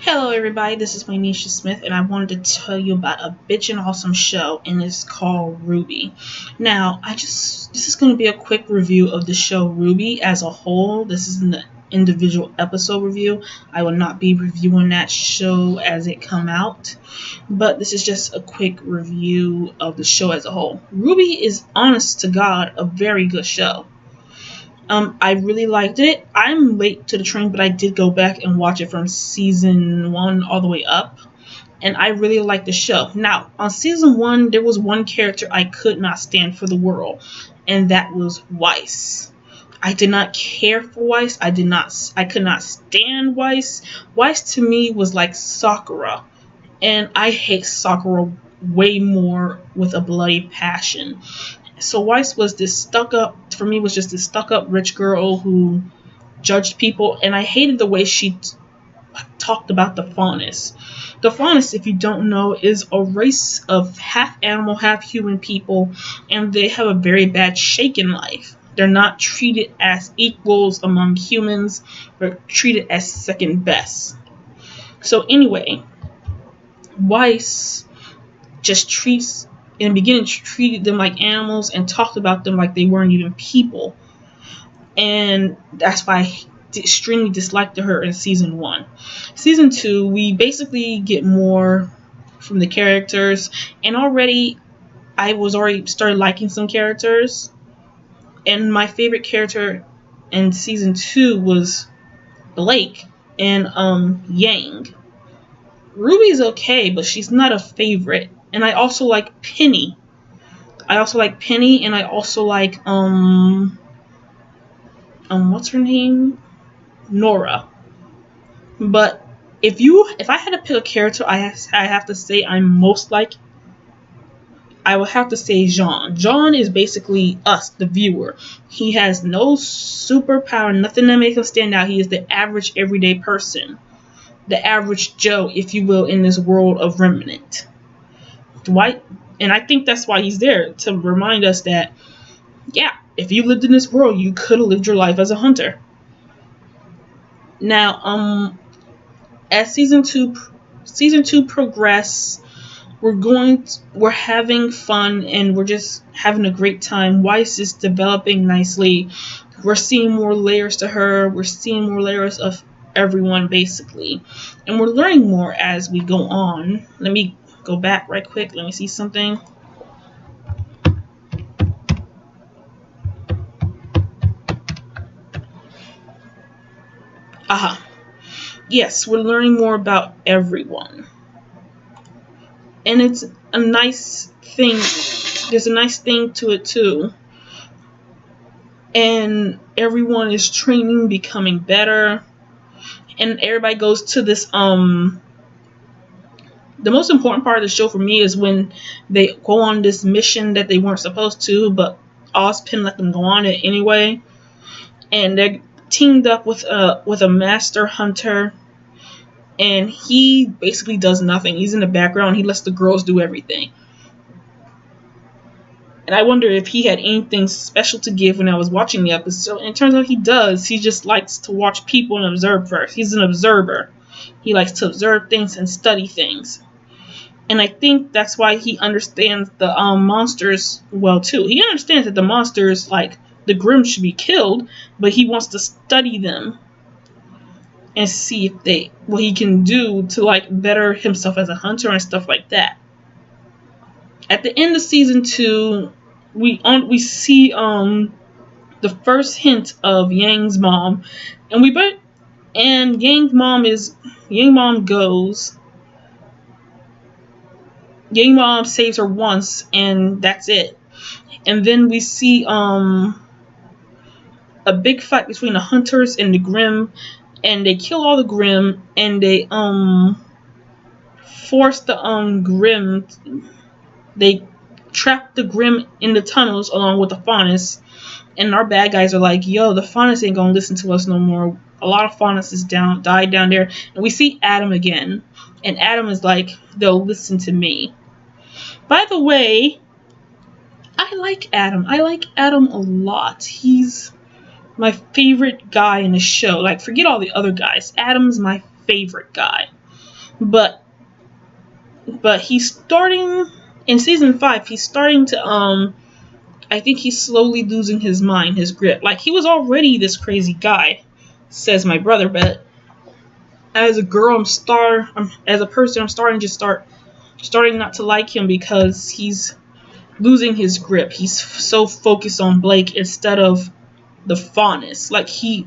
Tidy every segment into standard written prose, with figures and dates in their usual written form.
Hello everybody, this is Nisha Smith and I wanted to tell you about a bitchin' awesome show and it's called RWBY. Now, this is going to be a quick review of the show RWBY as a whole. This isn't an individual episode review. I will not be reviewing that show as it come out, but this is just a quick review of the show as a whole. RWBY is, honest to God, a very good show. I really liked it. I'm late to the train, but I did go back and watch it from season 1 all the way up. And I really liked the show. Now, on season 1, there was one character I could not stand for the world. And that was Weiss. I did not care for Weiss. I could not stand Weiss. Weiss to me was like Sakura. And I hate Sakura way more with a bloody passion. So Weiss was this stuck-up, for me, was just this stuck-up rich girl who judged people, and I hated the way she talked about the Faunus. The Faunus, if you don't know, is a race of half animal, half human people, and they have a very bad shake in life. They're not treated as equals among humans, they're treated as second best. So anyway, Weiss just in the beginning, treated them like animals and talked about them like they weren't even people. And that's why I extremely disliked her in season 1. Season 2, we basically get more from the characters. And I was already started liking some characters. And my favorite character in season 2 was Blake and Yang. Ruby's okay, but she's not a favorite. And I also like Penny. And I also like what's her name? Nora. But if I had to pick a character I have to say I'm most like, I would have to say Jean. Jean is basically us, the viewer. He has no superpower, nothing that makes him stand out. He is the average everyday person. The average Joe, if you will, in this world of Remnant. And I think that's why he's there, to remind us that, yeah, if you lived in this world, you could have lived your life as a hunter. Now, as season two progress, we're having fun and we're just having a great time. Weiss is developing nicely. We're seeing more layers to her. We're seeing more layers of everyone, basically, and we're learning more as we go on. Let me go back right quick. Let me see something. Aha. Yes, we're learning more about everyone. And it's a nice thing. There's a nice thing to it too. And everyone is training, becoming better. And everybody goes to this the most important part of the show for me is when they go on this mission that they weren't supposed to, but Ozpin let them go on it anyway. And they're teamed up with a master hunter, and he basically does nothing. He's in the background. He lets the girls do everything. And I wonder if he had anything special to give when I was watching the episode. And it turns out he does. He just likes to watch people and observe first. He's an observer. He likes to observe things and study things. And I think that's why he understands the monsters well too. He understands that the monsters, like the Grimm, should be killed, but he wants to study them and see what he can do to like better himself as a hunter and stuff like that. At the end of season 2, we see the first hint of Yang's mom, and Yang mom saves her once, and that's it. And then we see a big fight between the hunters and the Grimm, and they kill all the Grimm, and they force the Grimm. They trap the Grimm in the tunnels along with the Faunus, and our bad guys are like, yo, the Faunus ain't gonna listen to us no more. A lot of Faunus is died down there. And we see Adam again, and Adam is like, they'll listen to me. By the way, I like Adam. I like Adam a lot. He's my favorite guy in the show. Like, forget all the other guys. Adam's my favorite guy. but he's starting in season 5. He's starting to I think he's slowly losing his mind, his grip. Like, he was already this crazy guy, says my brother, but as a girl, as a person, I'm starting not to like him because he's losing his grip. He's so focused on Blake instead of the Faunus. Like, the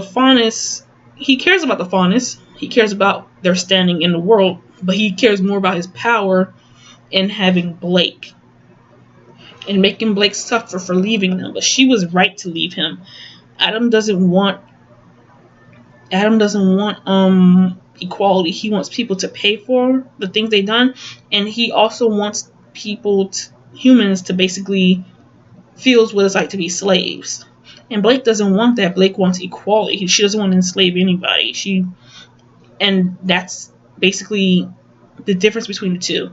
Faunus, he cares about the Faunus. He cares about their standing in the world, but he cares more about his power and having Blake and making Blake suffer for leaving them. But she was right to leave him. Adam doesn't want equality. He wants people to pay for the things they've done, and he also wants humans to basically feels what it's like to be slaves. And Blake doesn't want that. Blake wants equality. She doesn't want to enslave anybody. And that's basically the difference between the two.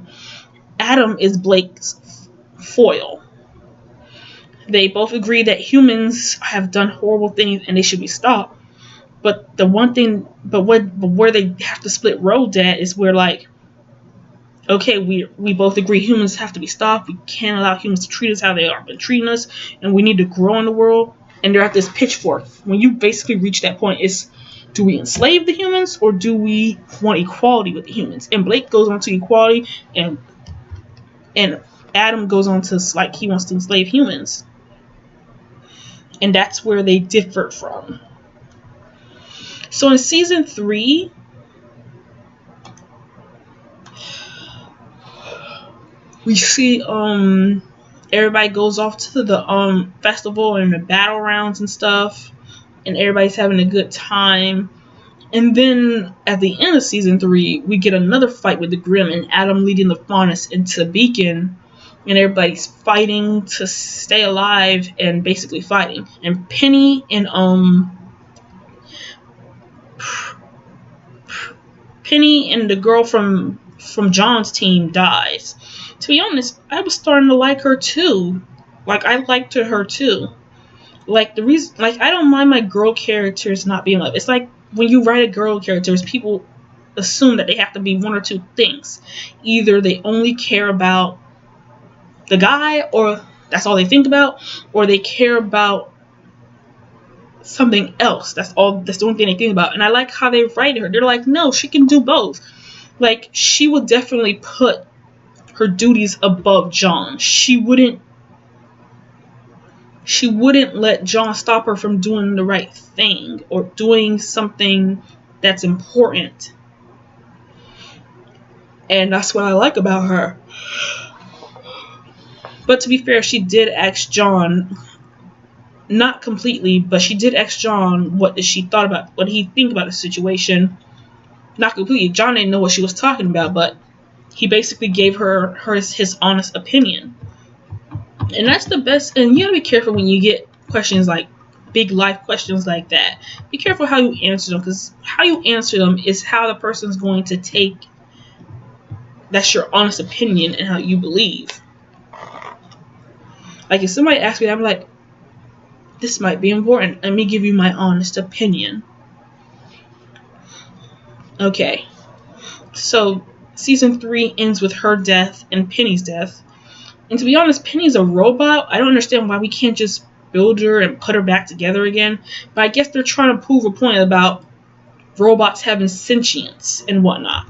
Adam is Blake's foil. They both agree that humans have done horrible things and they should be stopped. But where they have to split roads at is where, like, okay, we both agree humans have to be stopped. We can't allow humans to treat us how they are been treating us, and we need to grow in the world. And they're at this pitchfork. When you basically reach that point, it's, do we enslave the humans or do we want equality with the humans? And Blake goes on to equality, and Adam goes on to, like, he wants to enslave humans. And that's where they differ from. So in season 3, we see everybody goes off to the festival and the battle rounds and stuff, and everybody's having a good time. And then at the end of season 3, we get another fight with the Grimm and Adam leading the Faunus into Beacon, and everybody's fighting to stay alive and basically fighting. And Penny and the girl from John's team dies. To be honest, I was starting to like her too. Like, I liked her too. Like, the reason, like, I don't mind my girl characters not being loved. It's like when you write a girl characters, people assume that they have to be one or two things. Either they only care about the guy, or that's all they think about, or they care about something else. That's the only thing they think about. And I like how they write her. They're like, no, she can do both. Like, she would definitely put her duties above John. She wouldn't let John stop her from doing the right thing or doing something that's important. And that's what I like about her. But to be fair, she did ask John, not completely, but she did ask John what he think about the situation. Not completely. John didn't know what she was talking about, but he basically gave her his honest opinion. And that's the best. And you gotta be careful when you get questions like big life questions like that. Be careful how you answer them, because how you answer them is how the person's going to take. That's your honest opinion and how you believe. Like, if somebody asks me, I'm like, this might be important. Let me give you my honest opinion. Okay. So season 3 ends with her death and Penny's death. And to be honest, Penny's a robot. I don't understand why we can't just build her and put her back together again. But I guess they're trying to prove a point about robots having sentience and whatnot.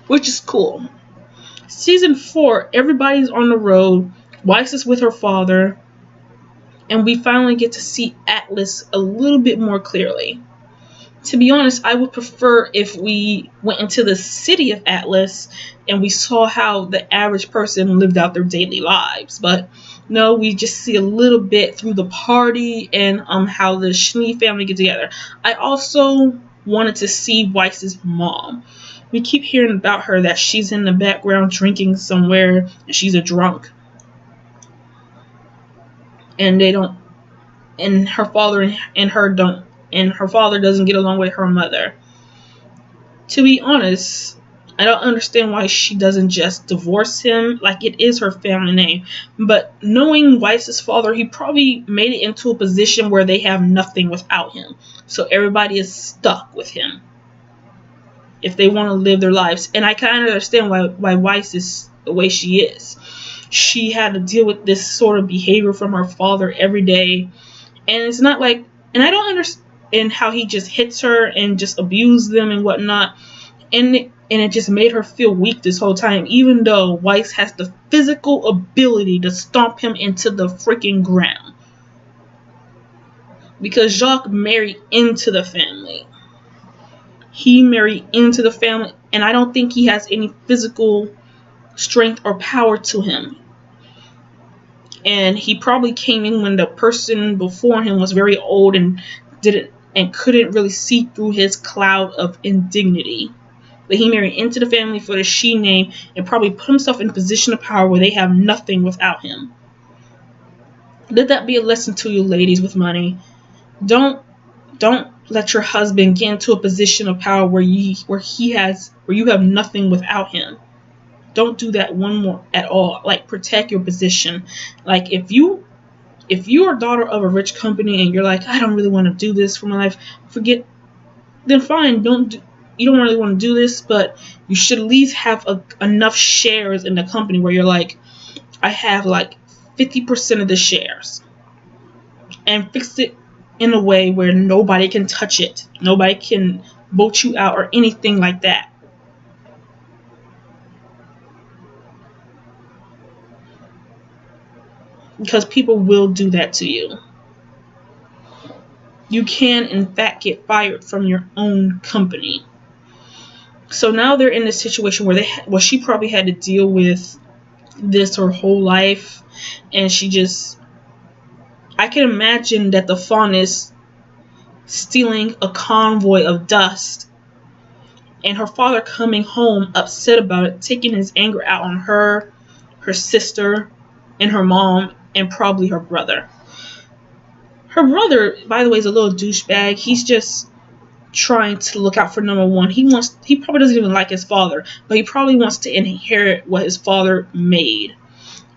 Which is cool. Season 4, everybody's on the road. Weiss is with her father. And we finally get to see Atlas a little bit more clearly. To be honest, I would prefer if we went into the city of Atlas and we saw how the average person lived out their daily lives. But no, we just see a little bit through the party and how the Schnee family get together. I also wanted to see Weiss's mom. We keep hearing about her that she's in the background drinking somewhere and she's a drunk. And her father and her don't. And her father doesn't get along with her mother. To be honest, I don't understand why she doesn't just divorce him. Like, it is her family name. But knowing Weiss's father, he probably made it into a position where they have nothing without him. So everybody is stuck with him if they want to live their lives. And I kind of understand why Weiss is the way she is. She had to deal with this sort of behavior from her father every day. And it's not like, and I don't understand how he just hits her and just abuses them and whatnot. And it just made her feel weak this whole time, even though Weiss has the physical ability to stomp him into the freaking ground. Because Jacques married into the family. He married into the family, and I don't think he has any physical strength or power to him. And he probably came in when the person before him was very old and couldn't really see through his cloud of indignity. But he married into the family for the she name and probably put himself in a position of power where they have nothing without him. Let that be a lesson to you ladies with money. Don't let your husband get into a position of power where you have nothing without him. Don't do that one more at all. Like, protect your position. Like, if you are a daughter of a rich company and you're like, I don't really want to do this for my life, then fine, you don't really want to do this, but you should at least have enough shares in the company where you're like, I have like 50% of the shares, and fix it in a way where nobody can touch it. Nobody can vote you out or anything like that. Because people will do that to you. You can, in fact, get fired from your own company. So now they're in this situation where she probably had to deal with this her whole life, and I can imagine that the fawn is stealing a convoy of dust, and her father coming home upset about it, taking his anger out on her sister, and her mom, and probably her brother. Her brother, by the way, is a little douchebag. He's just trying to look out for number one. He probably doesn't even like his father, but he probably wants to inherit what his father made.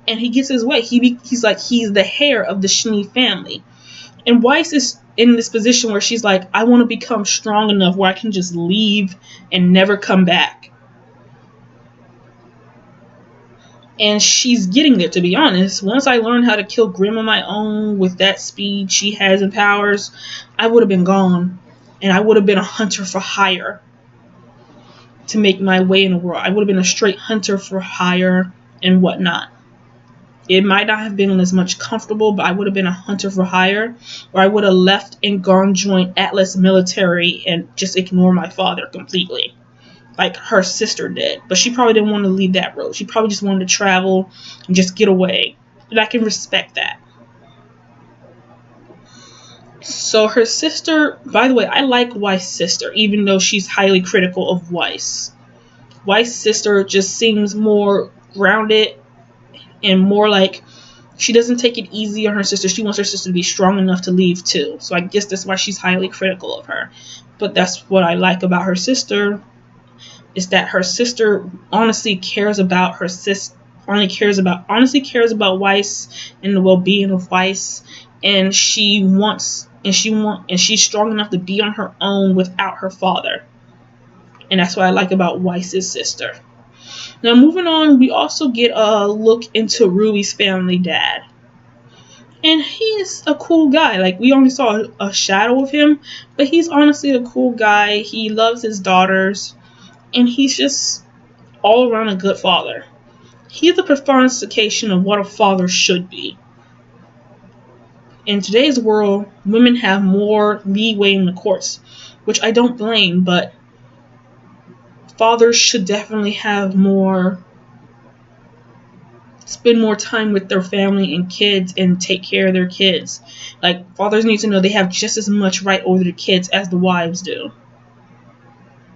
And he gets his way. He's the heir of the Schnee family. And Weiss is in this position where she's like, I want to become strong enough where I can just leave and never come back. And she's getting there, to be honest. Once I learned how to kill Grimm on my own with that speed she has and powers, I would have been gone. And I would have been a hunter for hire to make my way in the world. I would have been a straight hunter for hire and whatnot. It might not have been as much comfortable, but I would have been a hunter for hire. Or I would have left and gone join Atlas Military and just ignore my father completely, like her sister did. But she probably didn't want to leave that road. She probably just wanted to travel and just get away. And I can respect that. So her sister, by the way, I like Weiss' sister, even though she's highly critical of Weiss. Weiss' sister just seems more grounded and more like she doesn't take it easy on her sister. She wants her sister to be strong enough to leave too. So I guess that's why she's highly critical of her. But that's what I like about her sister, is that her sister honestly cares about her honestly cares about Weiss and the well-being of Weiss, and she's strong enough to be on her own without her father. And that's what I like about Weiss's sister. Now, moving on, we also get a look into RWBY's family dad. And he's a cool guy. Like, we only saw a shadow of him, but he's honestly a cool guy. He loves his daughters, and he's just all around a good father. He's the personification of what a father should be. In today's world, women have more leeway in the courts, which I don't blame, but fathers should definitely spend more time with their family and kids and take care of their kids. Like, fathers need to know they have just as much right over their kids as the wives do.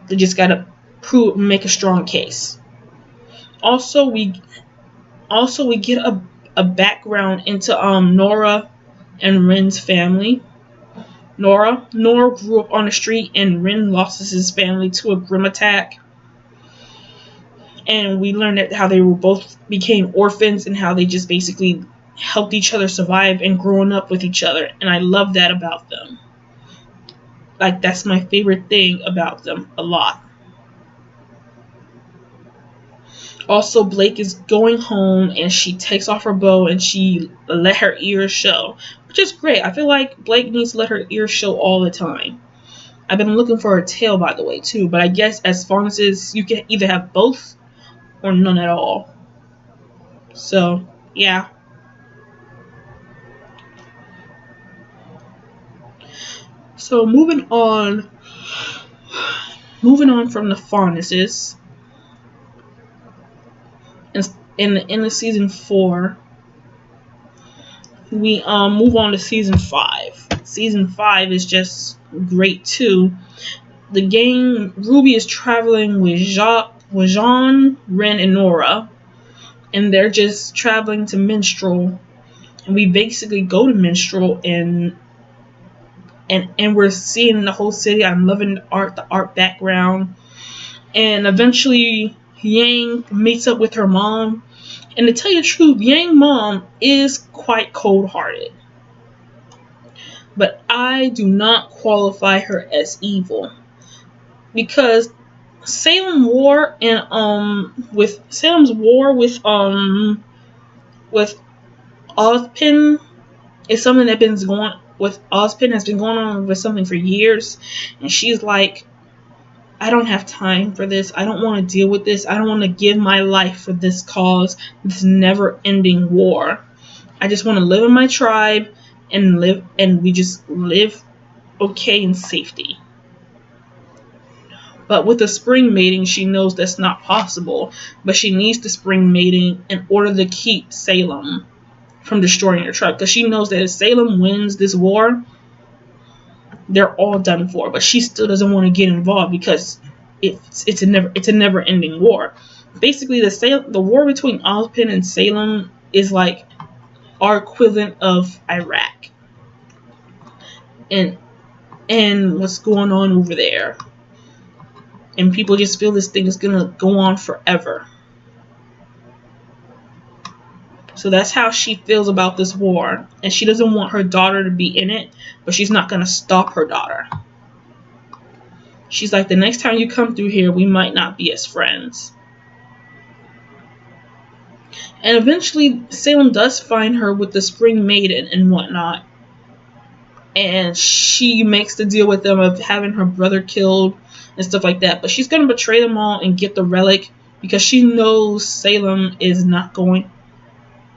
They just gotta make a strong case. Also, we get a background into Nora and Ren's family. Nora grew up on the street, and Ren lost his family to a Grimm attack. And we learned that how they were both became orphans and how they just basically helped each other survive and growing up with each other. And I love that about them. Like, that's my favorite thing about them a lot. Also, Blake is going home and she takes off her bow and she let her ears show, which is great. I feel like Blake needs to let her ears show all the time. I've been looking for her tail, by the way, too, but I guess as faunesses, you can either have both or none at all. So, yeah. So, moving on from the faunesses, in the season 4, we move on to season 5. Season 5 is just great too. The gang, RWBY is traveling with Jean, Ren, and Nora, and they're just traveling to Minstrel. And we basically go to Minstrel, and we're seeing the whole city. I'm loving the art background. And eventually, Yang meets up with her mom. And to tell you the truth, Yang's mom is quite cold-hearted. But I do not qualify her as evil. Because Salem's war with Ozpin is something that has been going on with something for years, and she's like, I don't have time for this. I don't want to deal with this. I don't want to give my life for this cause, this never-ending war. I just want to live in my tribe and we just live okay in safety. But with the spring mating, she knows that's not possible. But she needs the spring mating in order to keep Salem from destroying her tribe. Because she knows that if Salem wins this war, they're all done for. But she still doesn't want to get involved because it's a never-ending war. Basically, the war between Ozpin and Salem is like our equivalent of Iraq. And what's going on over there. And people just feel this thing is going to go on forever. So that's how she feels about this war. And she doesn't want her daughter to be in it, but she's not going to stop her daughter. She's like, the next time you come through here, we might not be as friends. And eventually, Salem does find her with the Spring Maiden and whatnot. And she makes the deal with them of having her brother killed and stuff like that. But she's going to betray them all and get the relic because she knows Salem is not going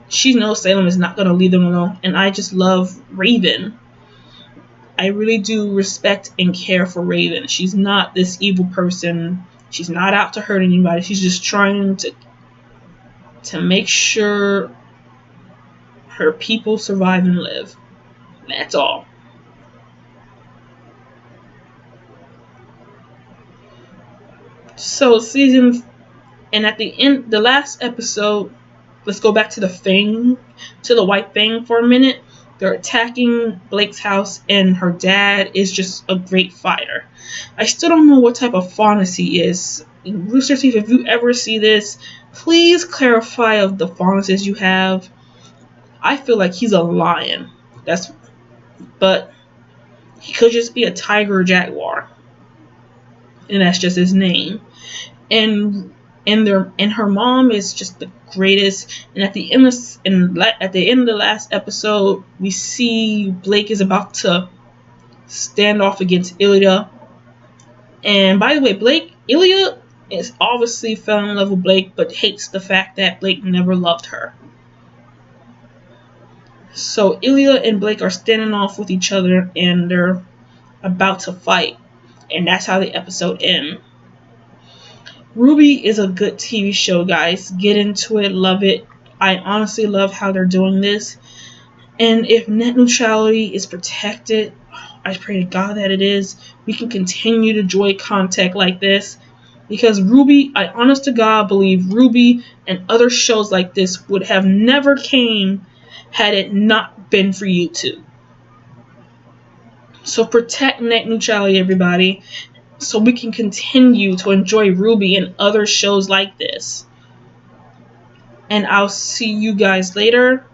to leave them alone. And I just love Raven. I really do respect and care for Raven. She's not this evil person. She's not out to hurt anybody. She's just trying to make sure her people survive and live. That's all. So at the end, the last episode, let's go back to the White Fang for a minute. They're attacking Blake's house, and her dad is just a great fighter. I still don't know what type of faunus he is. Rooster Teeth, if you ever see this, please clarify of the faunuses you have. I feel like he's a lion. But he could just be a tiger or jaguar. And that's just his name. And her mom is just the greatest. And at the end of the last episode, we see Blake is about to stand off against Ilya. And by the way, Ilya is obviously fell in love with Blake, but hates the fact that Blake never loved her. So Ilya and Blake are standing off with each other, and they're about to fight. And that's how the episode ends. RWBY is a good TV show, guys. Get into it. Love it. I honestly love how they're doing this. And if net neutrality is protected, I pray to God that it is, we can continue to enjoy content like this. Because RWBY, I honest to God believe RWBY and other shows like this would have never came had it not been for YouTube. So protect net neutrality, everybody. so we can continue to enjoy RWBY and other shows like this. And I'll see you guys later.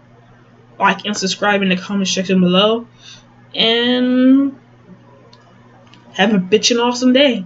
Like and subscribe in the comment section below. And have a bitchin' awesome day.